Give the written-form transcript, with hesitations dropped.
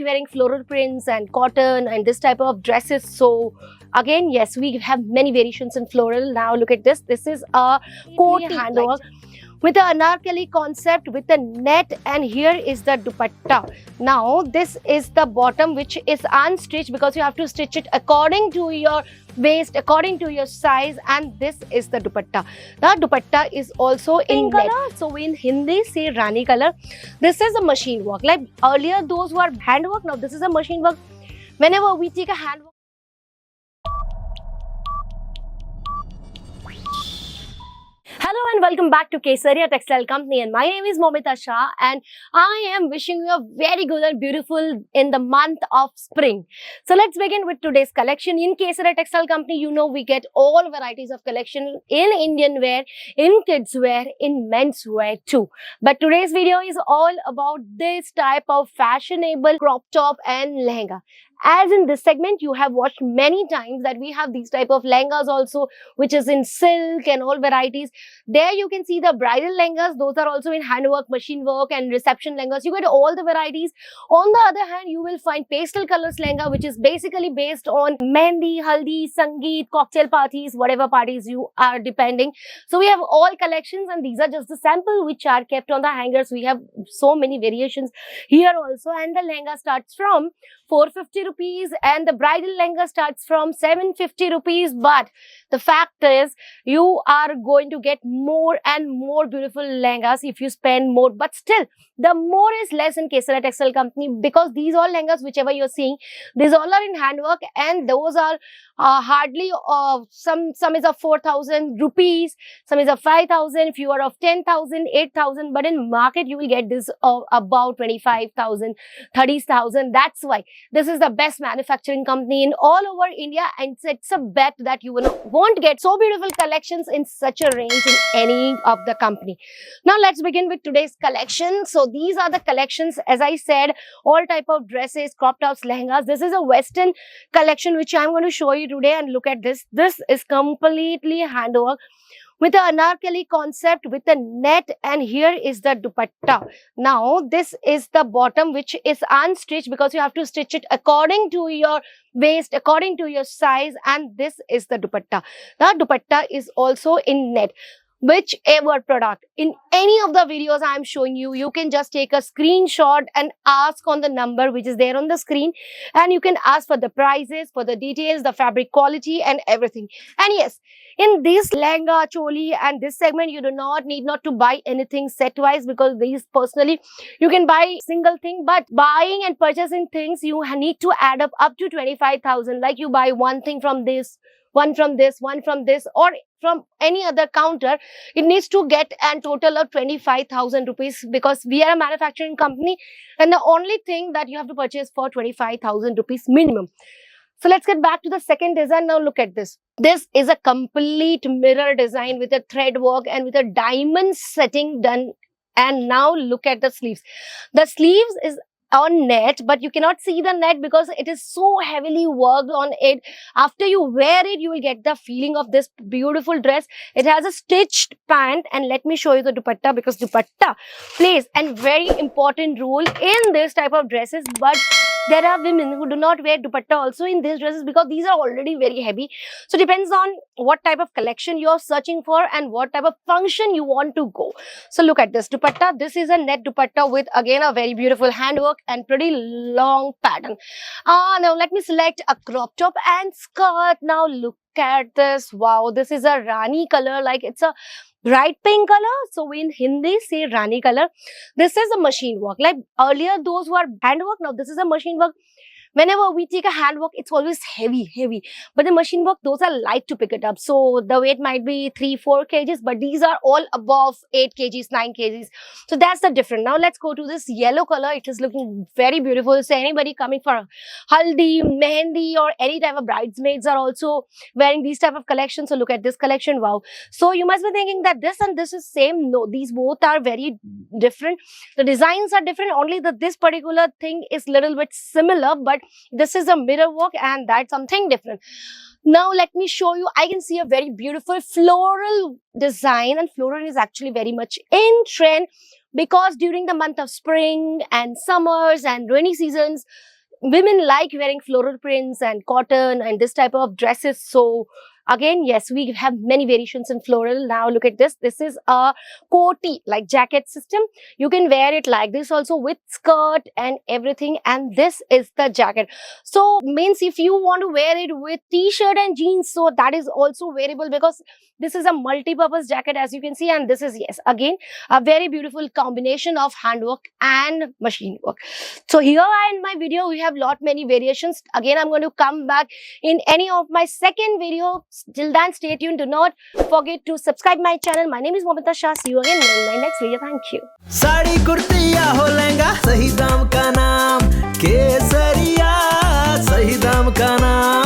wearing floral prints and cotton and this type of dresses. So again, yes, we have many variations in floral. Now look at this. This is a coat handwork with the anarkali concept with the net, and here is the dupatta. Now this is the bottom, which is unstitched because you have to stitch it according to your waist, according to your size, and this is the dupatta. The dupatta is also in color, so in Hindi say Rani color. This is a machine work. Like earlier those were handwork, now this is a machine work. Whenever we take a handwork, hello and welcome back to Kesaria Textile Company, and my name is Momita Shah, and I am wishing you a very good and beautiful in the month of spring. So let's begin with today's collection. In Kesaria Textile Company, you know we get all varieties of collection in Indian wear, in kids wear, in men's wear too. But today's video is all about this type of fashionable crop top and lehenga. As in this segment, you have watched many times that we have these type of lehengas also, which is in silk and all varieties. There you can see the bridal lehengas. Those are also in handwork, machine work and reception lehengas. You get all the varieties. On the other hand, you will find pastel colors lehenga, which is basically based on mehndi, haldi, sangeet, cocktail parties, whatever parties you are depending. So we have all collections, and these are just the sample which are kept on the hangers. We have so many variations here also, and the lehenga starts from 450 rupees and the bridal lehenga starts from 750 rupees. But the fact is, you are going to get more and more beautiful lehengas if you spend more. But still, the more is less in Kesaria Textile Company, because these all lehengas, whichever you're seeing, these all are in handwork, and those are hardly some is of 4,000 rupees, some is of 5,000, few are of 10,000, 8,000. But in market, you will get this about 25,000, 30,000. That's why this is the best manufacturing company in all over India, and it's a bet that you won't get so beautiful collections in such a range in any of the company. Now let's begin with today's collection. So these are the collections, as I said, all type of dresses, crop tops, lehengas. This is a western collection which I'm going to show you today, and look at this. This is completely handwork with the anarkali concept with the net, and here is the dupatta. Now this is the bottom, which is unstitched because you have to stitch it according to your waist, according to your size, and this is the dupatta. The dupatta is also in net. Whichever product in any of the videos I am showing you, you can just take a screenshot and ask on the number which is there on the screen, and you can ask for the prices, for the details, the fabric quality and everything. And yes, in this lehenga, choli and this segment, you do not need to buy anything set wise, because these personally you can buy single thing, but buying and purchasing things, you need to add up to 25,000. Like you buy one thing from this, one from this, one from this, or from any other counter, it needs to get a total of 25,000 rupees, because we are a manufacturing company, and the only thing that you have to purchase for 25,000 rupees minimum. So let's get back to the second design. Now look at this. This is a complete mirror design with a thread work and with a diamond setting done. And now look at the sleeves. The sleeves is on net, but you cannot see the net because it is so heavily worked on it. After you wear it, you will get the feeling of this beautiful dress. It has a stitched pant, and let me show you the dupatta, because dupatta plays a very important role in this type of dresses. But there are women who do not wear dupatta also in these dresses, because these are already very heavy. So depends on what type of collection you are searching for and what type of function you want to go. So look at this dupatta. This is a net dupatta with again a very beautiful handwork and pretty long pattern. Now let me select a crop top and skirt. Now look at this. Wow, this is a Rani color, like it's a bright pink color. So in Hindi say Rani color. This is a machine work. Like earlier those were handwork, now this is a machine work. Whenever we take a handwork, it's always heavy. But the machine work, those are light to pick it up. So the weight might be 3-4 kgs, but these are all above 8 kgs, 9 kgs. So that's the difference. Now let's go to this yellow color. It is looking very beautiful. So anybody coming for haldi, mehendi or any type of bridesmaids are also wearing these type of collections. So look at this collection. Wow. So you must be thinking that this and this is same. No, these both are very different. The designs are different. Only that this particular thing is little bit similar, but this is a mirror work and that's something different. Now let me show you. I can see a very beautiful floral design, and floral is actually very much in trend because during the month of spring and summers and rainy seasons, women like wearing floral prints and cotton and this type of dresses. So again, yes, we have many variations in floral. Now look at this. This is a coati, like jacket system. You can wear it like this also with skirt and everything. And this is the jacket. So means if you want to wear it with t-shirt and jeans, so that is also wearable, because this is a multi-purpose jacket, as you can see. And this is, yes, again, a very beautiful combination of handwork and machine work. So here in my video, we have lot many variations. Again, I'm going to come back in any of my second video. Till then, stay tuned. Do not forget to subscribe my channel. My name is Momita Shah. See you again in my next video. Thank you. Sari kurti या हो लहंगा, सही दाम का नाम केसरिया, सही दाम का नाम।